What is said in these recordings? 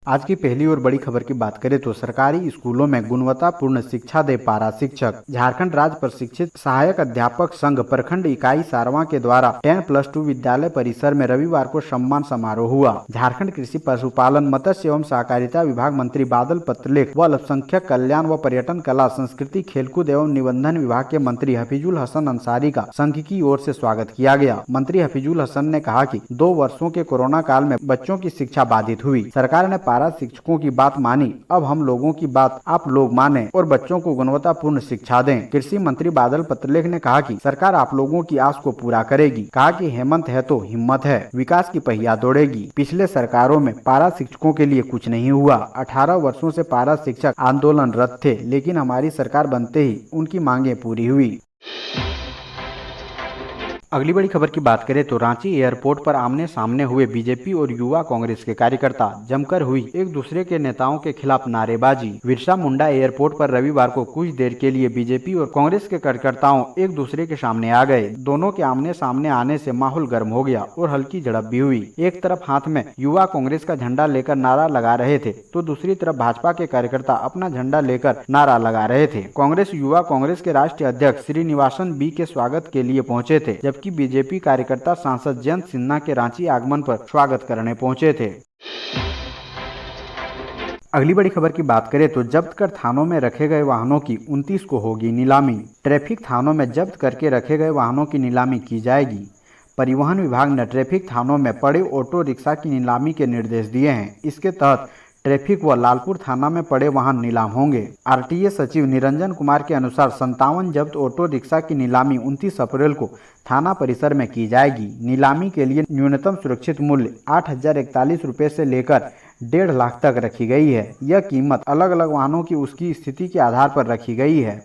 आज की पहली और बड़ी खबर की बात करें तो सरकारी स्कूलों में गुणवत्तापूर्ण शिक्षा दे पारा शिक्षक। झारखंड राज्य प्रशिक्षित सहायक अध्यापक संघ प्रखंड इकाई सारवा के द्वारा 10+2 विद्यालय परिसर में रविवार को सम्मान समारोह हुआ। झारखंड कृषि पशुपालन मत्स्य एवं सहकारिता विभाग मंत्री बादल पत्रलेख व अल्पसंख्यक कल्याण व पर्यटन कला संस्कृति खेलकूद एवं निबंधन विभाग के मंत्री हफीजुल हसन अंसारी का संघ की ओर से स्वागत किया गया। मंत्री हफीजुल हसन ने कहा कि 2 वर्षों के कोरोना काल में बच्चों की शिक्षा बाधित हुई। सरकार ने पारा शिक्षकों की बात मानी, अब हम लोगों की बात आप लोग माने और बच्चों को गुणवत्तापूर्ण शिक्षा दें। कृषि मंत्री बादल पत्रलेख ने कहा कि सरकार आप लोगों की आस को पूरा करेगी। कहा कि हेमंत है तो हिम्मत है, विकास की पहिया दौड़ेगी। पिछले सरकारों में पारा शिक्षकों के लिए कुछ नहीं हुआ। 18 वर्षों से पारा शिक्षक आंदोलनरत थे, लेकिन हमारी सरकार बनते ही उनकी मांगे पूरी हुई। अगली बड़ी खबर की बात करें तो रांची एयरपोर्ट पर आमने सामने हुए बीजेपी और युवा कांग्रेस के कार्यकर्ता जमकर हुई एक दूसरे के नेताओं के खिलाफ नारेबाजी। बिरसा मुंडा एयरपोर्ट पर रविवार को कुछ देर के लिए बीजेपी और कांग्रेस के कार्यकर्ताओं एक दूसरे के सामने आ गए। दोनों के आमने सामने आने से माहौल गर्म हो गया और हल्की झड़प भी हुई। एक तरफ हाथ में युवा कांग्रेस का झंडा लेकर नारा लगा रहे थे तो दूसरी तरफ भाजपा के कार्यकर्ता अपना झंडा लेकर नारा लगा रहे थे। कांग्रेस युवा कांग्रेस के राष्ट्रीय अध्यक्ष श्रीनिवासन बी के स्वागत के लिए पहुंचे थे, जबकि बीजेपी कार्यकर्ता सांसद जयंत सिन्हा के रांची आगमन पर स्वागत करने पहुंचे थे। अगली बड़ी खबर की बात करें तो जब्त कर थानों में रखे गए वाहनों की 29 को होगी नीलामी। ट्रैफिक थानों में जब्त करके रखे गए वाहनों की नीलामी की जाएगी। परिवहन विभाग ने ट्रैफिक थानों में पड़े ऑटो रिक्शा की नीलामी के निर्देश दिए हैं। इसके तहत ट्रैफिक व लालपुर थाना में पड़े वाहन नीलाम होंगे। आरटीए सचिव निरंजन कुमार के अनुसार 57 जब्त ऑटो रिक्शा की नीलामी 29 अप्रैल को थाना परिसर में की जाएगी। नीलामी के लिए न्यूनतम सुरक्षित मूल्य 8,041 रुपये से लेकर 1.5 लाख तक रखी गई है। यह कीमत अलग अलग वाहनों की उसकी स्थिति के आधार पर रखी गई है।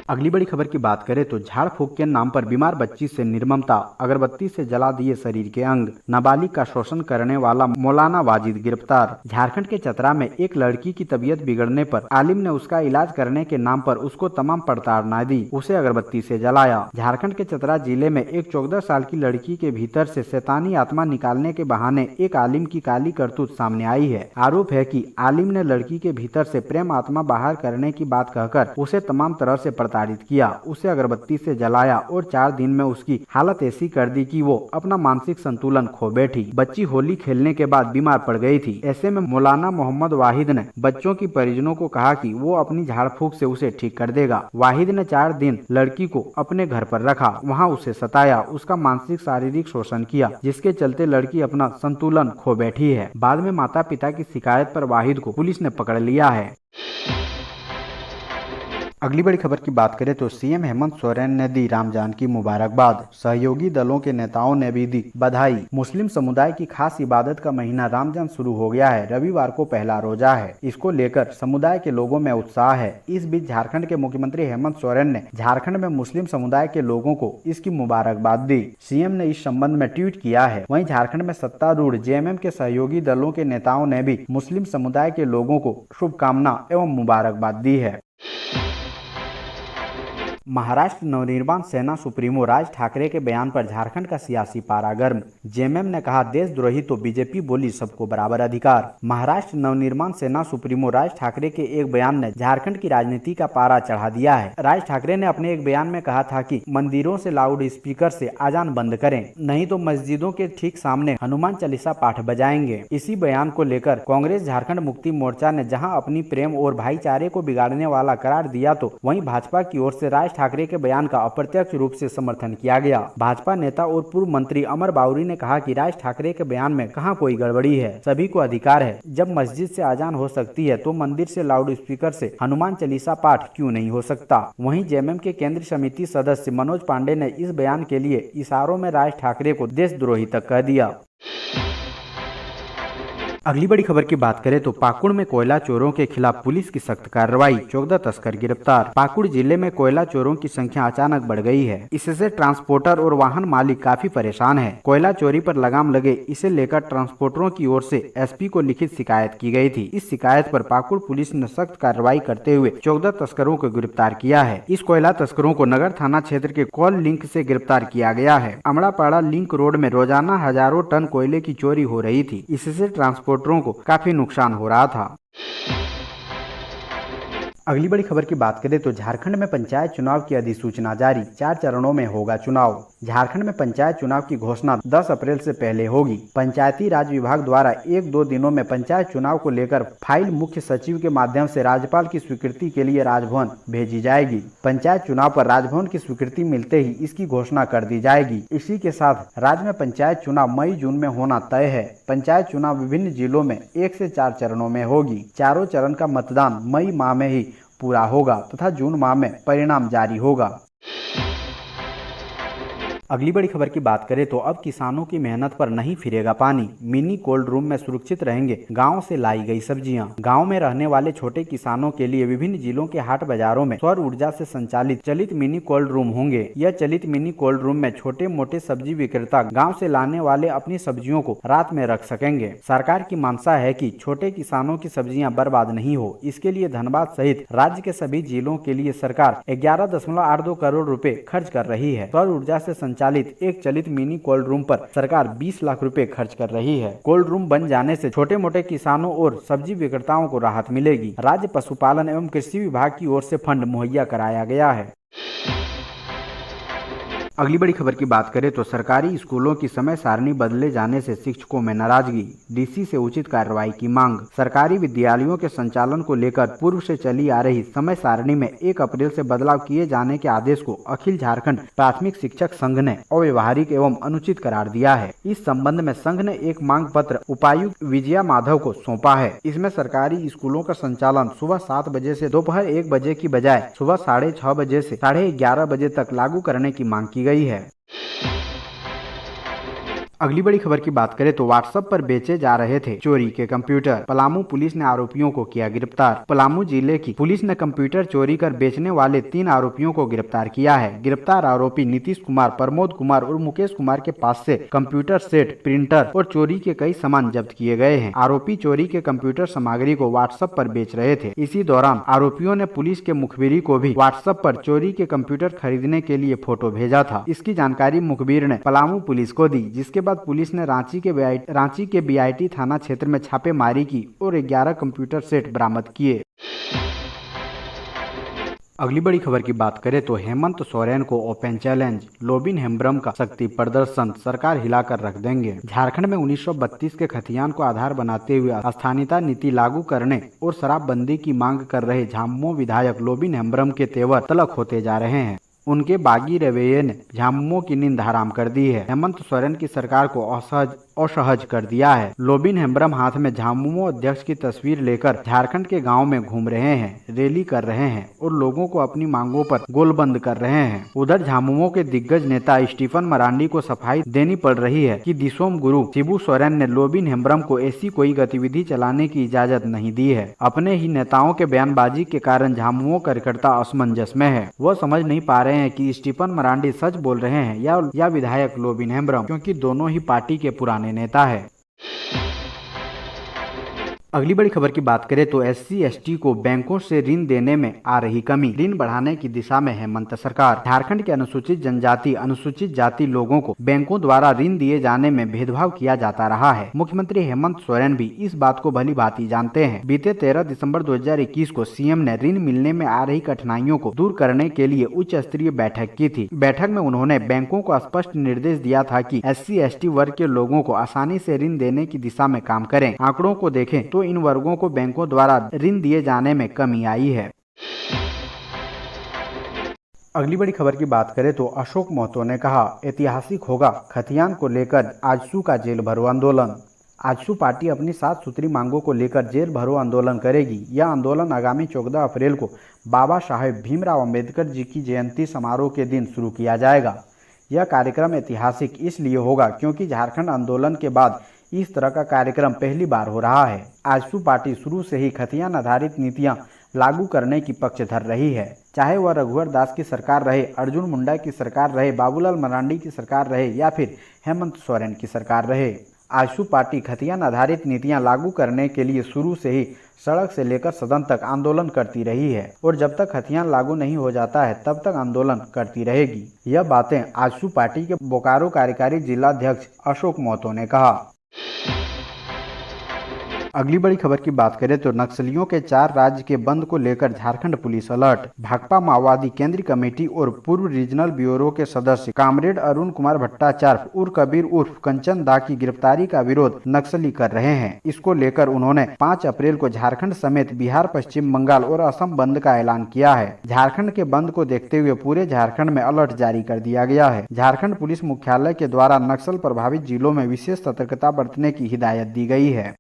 अगली बड़ी खबर की बात करें तो झाड़ फूंक के नाम पर बीमार बच्ची से निर्ममता, अगरबत्ती से जला दिए शरीर के अंग। नाबालिग का शोषण करने वाला मौलाना वाजिद गिरफ्तार। झारखंड के चतरा में एक लड़की की तबीयत बिगड़ने पर आलिम ने उसका इलाज करने के नाम पर उसको तमाम प्रताड़ना दी, उसे अगरबत्ती से जलाया। झारखंड के चतरा जिले में एक 14 साल की लड़की के भीतर से शैतानी आत्मा निकालने के बहाने एक आलिम की काली करतूत सामने आई है। आरोप है कि आलिम ने लड़की के भीतर से प्रेम आत्मा बाहर करने की बात कहकर उसे तमाम तरह से प्रताड़ित किया, उसे अगरबत्ती से जलाया और 4 दिन में उसकी हालत ऐसी कर दी कि वो अपना मानसिक संतुलन खो बैठी। बच्ची होली खेलने के बाद बीमार पड़ गई थी। ऐसे में मौलाना मोहम्मद वाहिद ने बच्चों की परिजनों को कहा कि वो अपनी झाड़ फूंक से उसे ठीक कर देगा। वाहिद ने 4 दिन लड़की को अपने घर पर रखा, वहाँ उसे सताया, उसका मानसिक शारीरिक शोषण किया, जिसके चलते लड़की अपना संतुलन खो बैठी है। बाद में माता पिता की शिकायत पर वाहिद को पुलिस ने पकड़ लिया है। अगली बड़ी खबर की बात करें तो सीएम हेमंत सोरेन ने दी रमजान की मुबारकबाद। सहयोगी दलों के नेताओं ने भी दी बधाई। मुस्लिम समुदाय की खास इबादत का महीना रमजान शुरू हो गया है। रविवार को पहला रोजा है। इसको लेकर समुदाय के लोगों में उत्साह है। इस बीच झारखंड के मुख्यमंत्री हेमंत सोरेन ने झारखंड में मुस्लिम समुदाय के लोगों को इसकी मुबारकबाद दी। सीएम ने इस संबंध में ट्वीट किया है। वहीं झारखंड में सत्तारूढ़ जेएमएम के सहयोगी दलों के नेताओं ने भी मुस्लिम समुदाय के लोगों को शुभकामना एवं मुबारकबाद दी है। महाराष्ट्र नवनिर्माण सेना सुप्रीमो राज ठाकरे के बयान पर झारखंड का सियासी पारा गर्म। जेएमएम ने कहा देशद्रोही तो बीजेपी बोली सबको बराबर अधिकार। महाराष्ट्र नवनिर्माण सेना सुप्रीमो राज ठाकरे के एक बयान ने झारखंड की राजनीति का पारा चढ़ा दिया है। राज ठाकरे ने अपने एक बयान में कहा था कि मंदिरों से लाउड स्पीकर से अजान बंद करें, नहीं तो मस्जिदों के ठीक सामने हनुमान चालीसा पाठ बजाएंगे। इसी बयान को लेकर कांग्रेस झारखंड मुक्ति मोर्चा ने जहाँ अपनी प्रेम और भाईचारे को बिगाड़ने वाला करार दिया, तो वहीं भाजपा की ओर से राज ठाकरे के बयान का अप्रत्यक्ष रूप से समर्थन किया गया। भाजपा नेता और पूर्व मंत्री अमर बाउरी ने कहा कि राज ठाकरे के बयान में कहां कोई गड़बड़ी है, सभी को अधिकार है। जब मस्जिद से अजान हो सकती है तो मंदिर से लाउड स्पीकर से हनुमान चालीसा पाठ क्यों नहीं हो सकता। वहीं जेएमएम के केंद्रीय समिति सदस्य मनोज पांडे ने इस बयान के लिए इशारों में राज ठाकरे को देशद्रोही तक कह दिया। अगली बड़ी खबर की बात करें तो पाकुड़ में कोयला चोरों के खिलाफ पुलिस की सख्त कार्रवाई, 14 तस्कर गिरफ्तार। पाकुड़ जिले में कोयला चोरों की संख्या अचानक बढ़ गई है। इससे ट्रांसपोर्टर और वाहन मालिक काफी परेशान है। कोयला चोरी पर लगाम लगे, इसे लेकर ट्रांसपोर्टरों की ओर से एसपी को लिखित शिकायत की गई थी। इस शिकायत पर पाकुड़ पुलिस ने सख्त कार्रवाई करते हुए 14 तस्करों को गिरफ्तार किया है। इस कोयला तस्करों को नगर थाना क्षेत्र के कॉल लिंक से गिरफ्तार किया गया है। अमड़ापाड़ा लिंक रोड में रोजाना हजारों टन कोयले की चोरी हो रही थी। इससे ट्रांसपोर्टरों को काफी नुकसान हो रहा था। अगली बड़ी खबर की बात करें तो झारखंड में पंचायत चुनाव की अधिसूचना जारी, 4 चरणों में होगा चुनाव। झारखंड में पंचायत चुनाव की घोषणा 10 अप्रैल से पहले होगी। पंचायती राज विभाग द्वारा 1-2 दिनों में पंचायत चुनाव को लेकर फाइल मुख्य सचिव के माध्यम से राज्यपाल की स्वीकृति के लिए राजभवन भेजी जाएगी। पंचायत चुनाव पर राजभवन की स्वीकृति मिलते ही इसकी घोषणा कर दी जाएगी। इसी के साथ राज्य में पंचायत चुनाव मई-जून में होना तय है। पंचायत चुनाव विभिन्न जिलों में 1 से 4 चरणों में होगी। चारों चरण का मतदान मई माह में ही पूरा होगा तथा जून माह में परिणाम जारी होगा। अगली बड़ी खबर की बात करें तो अब किसानों की मेहनत पर नहीं फिरेगा पानी, मिनी कोल्ड रूम में सुरक्षित रहेंगे गांव से लाई गई सब्जियां। गांव में रहने वाले छोटे किसानों के लिए विभिन्न जिलों के हाट बाजारों में सौर ऊर्जा से संचालित चलित मिनी कोल्ड रूम होंगे। यह चलित मिनी कोल्ड रूम में छोटे मोटे सब्जी विक्रेता गाँव से लाने वाले अपनी सब्जियों को रात में रख सकेंगे। सरकार की मंशा है कि छोटे किसानों की सब्जियां बर्बाद नहीं हो। इसके लिए धनबाद सहित राज्य के सभी जिलों के लिए सरकार 11.82 करोड़ रुपए खर्च कर रही है। सौर ऊर्जा से संचालित एक चलित मिनी कोल्ड रूम पर सरकार 20 लाख रुपए खर्च कर रही है। कोल्ड रूम बन जाने से छोटे मोटे किसानों और सब्जी विक्रेताओं को राहत मिलेगी। राज्य पशुपालन एवं कृषि विभाग की ओर से फंड मुहैया कराया गया है। अगली बड़ी खबर की बात करें तो सरकारी स्कूलों की समय सारणी बदले जाने से शिक्षकों में नाराजगी, डीसी से उचित कार्रवाई की मांग। सरकारी विद्यालयों के संचालन को लेकर पूर्व से चली आ रही समय सारणी में 1 अप्रैल से बदलाव किए जाने के आदेश को अखिल झारखंड प्राथमिक शिक्षक संघ ने अव्यवहारिक एवं अनुचित करार दिया है। इस संबंध में संघ ने एक मांग पत्र उपायुक्त विजया माधव को सौंपा है। इसमें सरकारी स्कूलों का संचालन सुबह 7 बजे से दोपहर 1 बजे की बजाय सुबह 6:30 बजे से 11:30 बजे तक लागू करने की मांग की गई है। अगली बड़ी खबर की बात करें तो व्हाट्सएप पर बेचे जा रहे थे चोरी के कंप्यूटर, पलामू पुलिस ने आरोपियों को किया गिरफ्तार। पलामू जिले की पुलिस ने कंप्यूटर चोरी कर बेचने वाले 3 आरोपियों को गिरफ्तार किया है। गिरफ्तार आरोपी नीतीश कुमार, प्रमोद कुमार और मुकेश कुमार के पास से कंप्यूटर सेट, प्रिंटर और चोरी के कई सामान जब्त किए गए हैं। आरोपी चोरी के कंप्यूटर सामग्री को व्हाट्सएप पर बेच रहे थे। इसी दौरान आरोपियों ने पुलिस के मुखबिरी को भी व्हाट्सएप पर चोरी के कंप्यूटर खरीदने के लिए फोटो भेजा था। इसकी जानकारी मुखबिर ने पलामू पुलिस को दी, जिसके बाद पुलिस ने रांची के बीआईटी थाना क्षेत्र में छापेमारी की और 11 कंप्यूटर सेट बरामद किए। अगली बड़ी खबर की बात करें तो हेमंत सोरेन को ओपन चैलेंज, लोबिन हेम्ब्रम का शक्ति प्रदर्शन, सरकार हिलाकर रख देंगे। झारखंड में 1932 के खतियान को आधार बनाते हुए स्थानीयता नीति लागू करने और शराबबंदी की मांग कर रहे झामुमो विधायक लोबिन हेम्ब्रम के तेवर तलक होते जा रहे हैं। उनके बागी रवैये ने झामुमो की नींद हराम कर दी है। हेमंत सोरेन की सरकार को असहज कर दिया है। लोबिन हेम्ब्रम हाथ में झामुमो अध्यक्ष की तस्वीर लेकर झारखंड के गांव में घूम रहे हैं, रैली कर रहे हैं और लोगों को अपनी मांगों पर गोलबंद कर रहे हैं। उधर झामुमो के दिग्गज नेता स्टीफन मरांडी को सफाई देनी पड़ रही है कि दिसोम गुरु शिबू सोरेन ने लोबिन हेम्ब्रम को ऐसी कोई गतिविधि चलाने की इजाजत नहीं दी है। अपने ही नेताओं के बयानबाजी के कारण झामुमो कार्यकर्ता असमंजस में है। वह समझ नहीं पा रहे हैं कि स्टीफन मरांडी सच बोल रहे हैं या विधायक लोबिन हेम्ब्रम, क्योंकि दोनों ही पार्टी के पुराने नेता है। अगली बड़ी खबर की बात करें तो SC/ST को बैंकों से ऋण देने में आ रही कमी, ऋण बढ़ाने की दिशा में है हेमंत सरकार। झारखंड के अनुसूचित जनजाति, अनुसूचित जाति लोगों को बैंकों द्वारा ऋण दिए जाने में भेदभाव किया जाता रहा है। मुख्यमंत्री हेमंत सोरेन भी इस बात को भली भांति जानते हैं। बीते 13 दिसंबर 2021 को सीएम ने ऋण मिलने में आ रही कठिनाइयों को दूर करने के लिए उच्च स्तरीय बैठक की थी। बैठक में उन्होंने बैंकों को स्पष्ट निर्देश दिया था कि SC/ST वर्ग के लोगों को आसानी से ऋण देने की दिशा में काम करें। आंकड़ों को देखें तो इन वर्गों को बैंकों द्वारा ऋण दिए जाने में कमी आई है। अगली बड़ी खबर की बात करें तो अशोक महतो ने कहा, ऐतिहासिक होगा खतियान को लेकर आजसू का जेल भरो आंदोलन। आजसू पार्टी अपनी 7 सूत्री मांगों को लेकर जेल भरो आंदोलन करेगी। यह आंदोलन आगामी 14 अप्रैल को बाबा साहेब भीमराव अंबेडकर जी की जयंती समारोह के दिन शुरू किया जाएगा। यह कार्यक्रम ऐतिहासिक इसलिए होगा क्योंकि झारखंड आंदोलन के बाद इस तरह का कार्यक्रम पहली बार हो रहा है। आजसू पार्टी शुरू से ही खतियान आधारित नीतियां लागू करने की पक्षधर रही है, चाहे वह रघुवर दास की सरकार रहे, अर्जुन मुंडा की सरकार रहे, बाबूलाल मरांडी की सरकार रहे या फिर हेमंत सोरेन की सरकार रहे। आजसू पार्टी खतियान आधारित नीतियां लागू करने के लिए शुरू से ही सड़क से लेकर सदन तक आंदोलन करती रही है और जब तक खतियान लागू नहीं हो जाता है तब तक आंदोलन करती रहेगी। यह बातें आजसू पार्टी के बोकारो कार्यकारी जिलाध्यक्ष अशोक महतो ने कहा। अगली बड़ी खबर की बात करें तो नक्सलियों के 4 राज्य के बंद को लेकर झारखंड पुलिस अलर्ट। भाकपा माओवादी केंद्रीय कमेटी और पूर्व रीजनल ब्यूरो के सदस्य कामरेड अरुण कुमार भट्टाचार्य उर्फ कबीर उर्फ कंचन दा की गिरफ्तारी का विरोध नक्सली कर रहे हैं। इसको लेकर उन्होंने 5 अप्रैल को झारखंड समेत बिहार, पश्चिम बंगाल और असम बंद का ऐलान किया है। झारखंड के बंद को देखते हुए पूरे झारखंड में अलर्ट जारी कर दिया गया है। झारखंड पुलिस मुख्यालय के द्वारा नक्सल प्रभावित जिलों में विशेष सतर्कता बरतने की हिदायत दी गई है।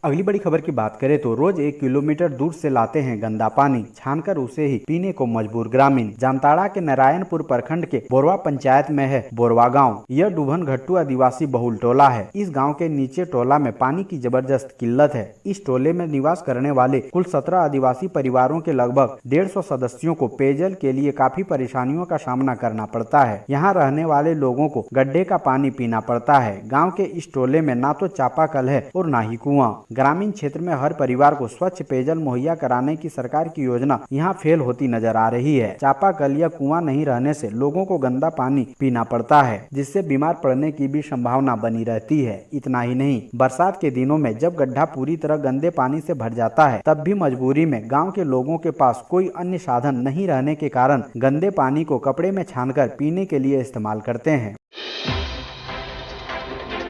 अगली बड़ी खबर की बात करें तो रोज 1 किलोमीटर दूर से लाते हैं गंदा पानी, छानकर उसे ही पीने को मजबूर ग्रामीण। जामताड़ा के नारायणपुर प्रखंड के बोरवा पंचायत में है बोरवा गांव। यह डुभन घट्टू आदिवासी बहुल टोला है। इस गांव के नीचे टोला में पानी की जबरदस्त किल्लत है। इस टोले में निवास करने वाले कुल 17 आदिवासी परिवारों के लगभग 150 सदस्यों को पेयजल के लिए काफी परेशानियों का सामना करना पड़ता है। यहाँ रहने वाले लोगों को गड्ढे का पानी पीना पड़ता है। गाँव के इस टोले में न तो चापाकल है और न ही कुआं। ग्रामीण क्षेत्र में हर परिवार को स्वच्छ पेयजल मुहैया कराने की सरकार की योजना यहाँ फेल होती नजर आ रही है। चापाकल या कुआं नहीं रहने से लोगों को गंदा पानी पीना पड़ता है, जिससे बीमार पड़ने की भी संभावना बनी रहती है। इतना ही नहीं, बरसात के दिनों में जब गड्ढा पूरी तरह गंदे पानी से भर जाता है तब भी मजबूरी में गाँव के लोगों के पास कोई अन्य साधन नहीं रहने के कारण गंदे पानी को कपड़े में छानकर पीने के लिए इस्तेमाल करते हैं।